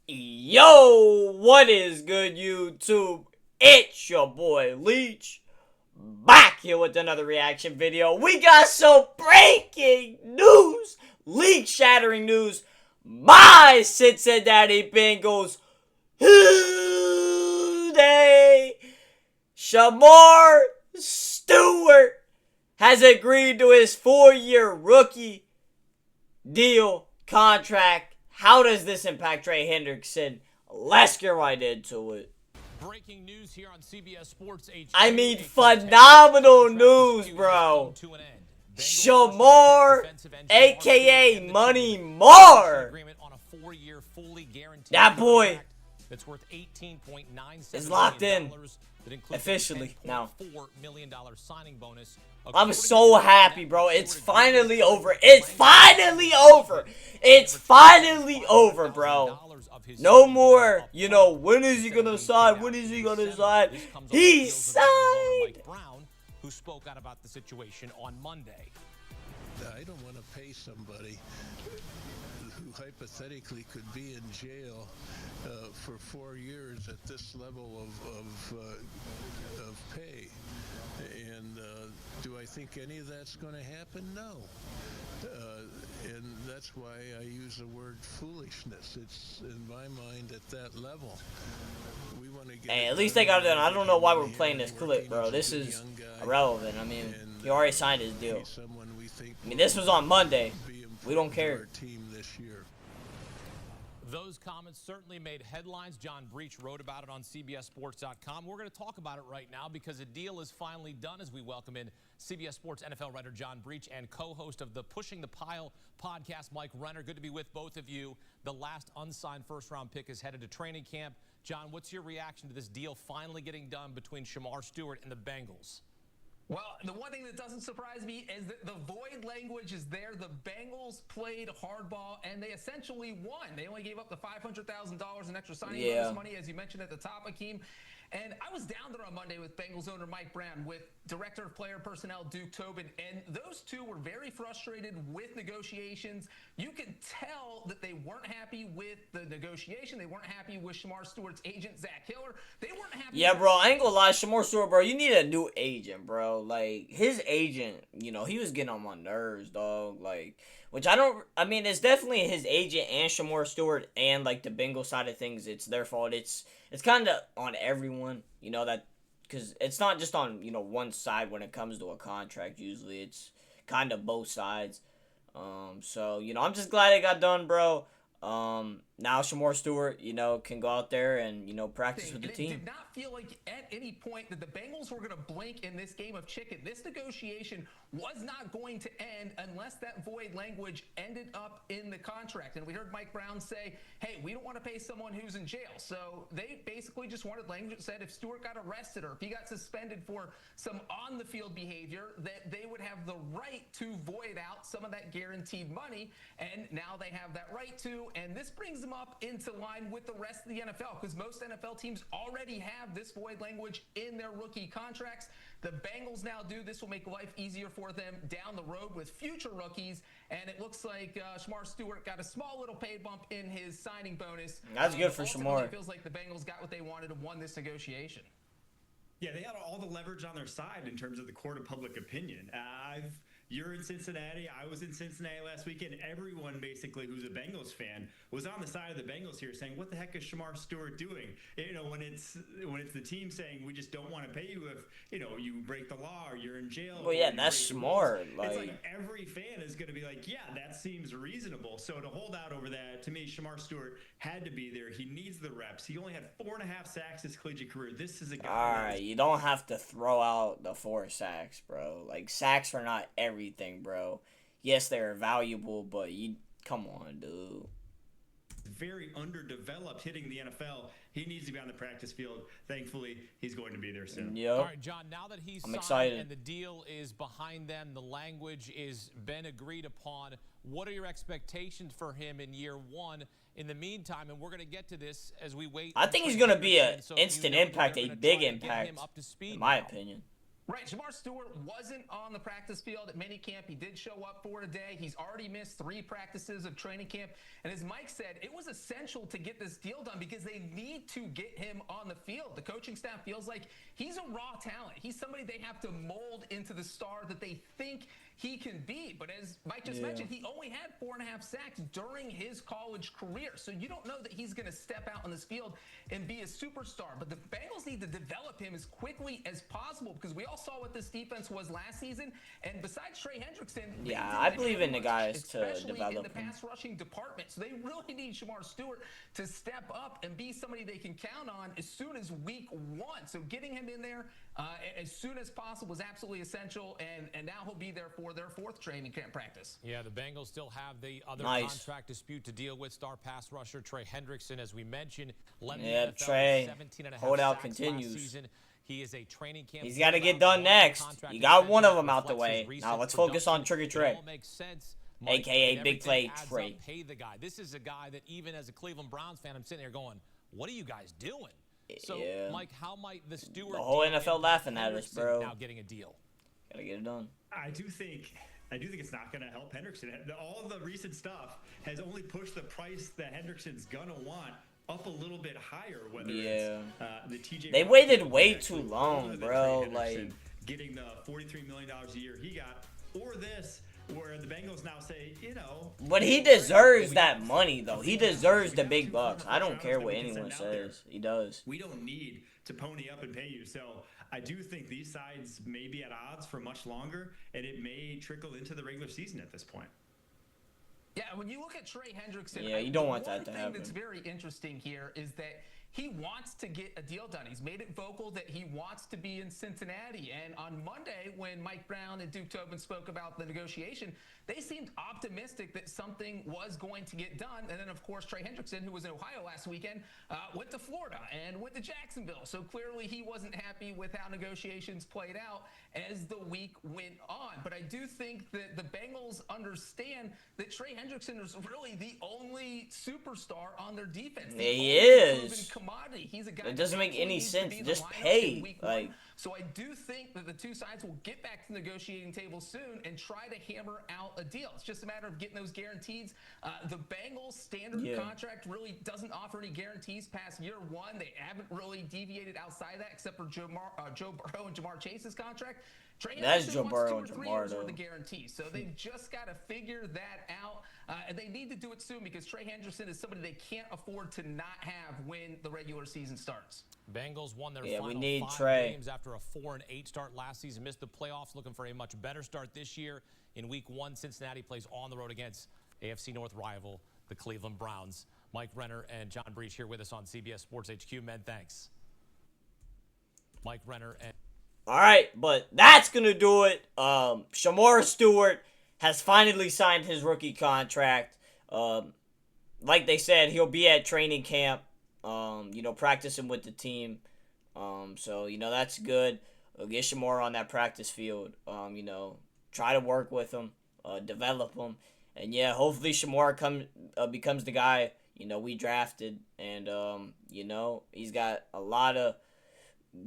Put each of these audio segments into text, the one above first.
Yo, what is good, YouTube? It's your boy Leach, back here with another reaction video. We got some breaking news, league-shattering news. My Cincinnati Bengals, Shemar Stewart has agreed to his 4-year rookie deal contract. How does this impact Trey Hendrickson? Let's get right into it. Breaking news here on CBS Sports HQ. I mean, phenomenal news, bro. Shemar, a.k.a. Money Mar. That boy is locked in officially now. I'm so happy, bro. It's finally over. It's finally over. It's finally over, bro. No more, when is he gonna sign? When is he gonna sign? He signed. Who spoke out about the situation on Monday. I don't want to pay somebody who hypothetically could be in jail for 4 years at this level of pay. And do I think any of that's going to happen? No. And that's why I use the word foolishness. It's, in my mind, at that level. We want to get. Hey, at least they got it done. I don't know why we're playing this clip, bro. This is irrelevant. I mean, he already signed his deal. I mean, this was on Monday. We don't care. Those comments certainly made headlines. John Breach wrote about it on CBSSports.com. We're going to talk about it right now because a deal is finally done as we welcome in CBS Sports NFL writer John Breach and co-host of the Pushing the Pile podcast, Mike Renner. Good to be with both of you. The last unsigned first-round pick is headed to training camp. John, what's your reaction to this deal finally getting done between Shemar Stewart and the Bengals? Well, the one thing that doesn't surprise me is that the void language is there. The Bengals played hardball, and they essentially won. They only gave up the $500,000 in extra signing bonus money, as you mentioned at the top, Akeem. And I was down there on Monday with Bengals owner Mike Brown, with Director of Player Personnel Duke Tobin, and those two were very frustrated with negotiations. You could tell that they weren't happy with the negotiation. They weren't happy with Shemar Stewart's agent, Zach Hiller. They weren't happy. Yeah, bro, I ain't gonna lie. Shemar Stewart, bro, you need a new agent, bro. Like, his agent, he was getting on my nerves, dog. Like, I mean, it's definitely his agent and Shemar Stewart and, like, the Bengals side of things. It's their fault. It's kind of on everyone, because it's not just on, one side when it comes to a contract. Usually it's kind of both sides. So, I'm just glad it got done, bro. Now Shemar Stewart, can go out there and, practice with the team. It did not feel like at any point that the Bengals were going to blink in this game of chicken. This negotiation was not going to end unless that void language ended up in the contract. And we heard Mike Brown say, hey, we don't want to pay someone who's in jail. So they basically just wanted language that said if Stewart got arrested or if he got suspended for some on-the-field behavior, that they would have the right to void out some of that guaranteed money. And now they have that right to. And this brings them up into line with the rest of the NFL, because most NFL teams already have this void language in their rookie contracts. The Bengals now do. This will make life easier for them down the road with future rookies, and it looks like Shemar Stewart got a small little pay bump in his signing bonus. That's good for Shemar. It feels like the Bengals got what they wanted and won this negotiation. Yeah, they had all the leverage on their side in terms of the court of public opinion. You're in Cincinnati. I was in Cincinnati last weekend. Everyone, basically, who's a Bengals fan was on the side of the Bengals here saying, what the heck is Shemar Stewart doing? When it's the team saying, we just don't want to pay you if, you break the law or you're in jail. Well, yeah, that's smart. It's like every fan is going to be like, yeah, that seems reasonable. So to hold out over that, to me, Shemar Stewart had to be there. He needs the reps. He only had 4.5 sacks his collegiate career. This is a guy. All right, you don't have to throw out the 4 sacks, bro. Like, sacks are not everything, bro. Yes, they're valuable, but come on, dude. Very underdeveloped hitting the NFL. He needs to be on the practice field. Thankfully, he's going to be there soon. Yep. All right, John, now that he's signed excited and the deal is behind them, the language is been agreed upon, what are your expectations for him in year one? In the meantime, and we're going to get to this as we wait. I think he's going to be an instant impact, a big impact, in my opinion. Right, Shemar Stewart wasn't on the practice field at minicamp. He did show up for today. He's already missed 3 practices of training camp. And as Mike said, it was essential to get this deal done because they need to get him on the field. The coaching staff feels like he's a raw talent. He's somebody they have to mold into the star that they think he can be. But as Mike just mentioned, he only had 4.5 sacks during his college career. So you don't know that he's going to step out on this field and be a superstar. But the Bengals need to develop him as quickly as possible because we all saw what this defense was last season. And besides Trey Hendrickson, I believe in the guys to especially develop in the him. pass rushing department. So they really need Shemar Stewart to step up and be somebody they can count on as soon as week 1. So getting him in there as soon as possible is absolutely essential. And now he'll be there for their 4th training camp practice. Yeah, the Bengals still have the other contract dispute to deal with. Star pass rusher Trey Hendrickson, as we mentioned, led the NFL Trey, 17.5 holdout sacks continues. last season. He is a training camp. He's got to get done next. You got one of them out the way. Now let's focus on Trigger Trey, a.k.a. Big Play Trey. Pay the guy. This is a guy that even as a Cleveland Browns fan, I'm sitting there going, what are you guys doing? So, Mike, how might the Stewart The whole NFL laughing at us, bro. Now getting a deal. Gotta get it done. I do think it's not going to help Hendrickson. All the recent stuff has only pushed the price that Hendrickson's going to want up a little bit higher. Whether it's the TJ. They waited way too long, bro. Like getting the $43 million a year he got, or this, where the Bengals now say, But he deserves that money, though. He deserves the big bucks. I don't care what anyone says. He does. We don't need to pony up and pay you. So I do think these sides may be at odds for much longer, and it may trickle into the regular season at this point. Yeah, when you look at Trey Hendrickson, you don't want that to happen. One thing that's very interesting here is that he wants to get a deal done. He's made it vocal that he wants to be in Cincinnati. And on Monday, when Mike Brown and Duke Tobin spoke about the negotiation, they seemed optimistic that something was going to get done. And then, of course, Trey Hendrickson, who was in Ohio last weekend, went to Florida and went to Jacksonville. So clearly he wasn't happy with how negotiations played out as the week went on. But I do think that the Bengals understand that Trey Hendrickson is really the only superstar on their defense. He is. Commodity. He's a guy it doesn't make any sense. Just pay. Like, so I do think that the two sides will get back to the negotiating table soon and try to hammer out a deal. It's just a matter of getting those guarantees. The Bengals standard contract really doesn't offer any guarantees past year 1. They haven't really deviated outside of that except for Joe Burrow and Jamar Chase's contract. That's Joe Burrow and Jamar, though. The guarantees. So they've just got to figure that out. And they need to do it soon because Trey Hendrickson is somebody they can't afford to not have when the regular season starts. Bengals won their final 5 games after a 4-8 start last season. Missed the playoffs, looking for a much better start this year. In Week 1, Cincinnati plays on the road against AFC North rival, the Cleveland Browns. Mike Renner and John Breach here with us on CBS Sports HQ. Men, thanks. Mike Renner and... All right, but that's going to do it. Shemar Stewart has finally signed his rookie contract. Like they said, he'll be at training camp, practicing with the team. So, that's good. Get Shemar on that practice field. Try to work with him, develop him. And, hopefully Shemar becomes the guy, we drafted. And, he's got a lot of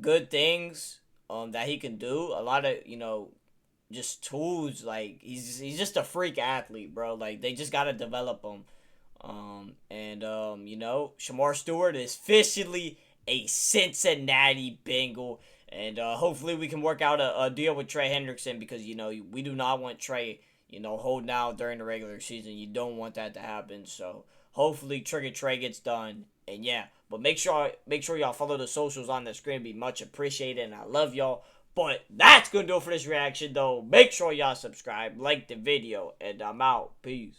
good things that he can do. A lot of, just tools. Like, he's just a freak athlete, bro. Like, they just got to develop him. Shemar Stewart is officially a Cincinnati Bengal. And hopefully we can work out a deal with Trey Hendrickson because, we do not want Trey, holding out during the regular season. You don't want that to happen. So hopefully Trigger Trey gets done. And but make sure y'all follow the socials on the screen. It'd be much appreciated. And I love y'all. But that's going to do it for this reaction, though. Make sure y'all subscribe, like the video, and I'm out. Peace.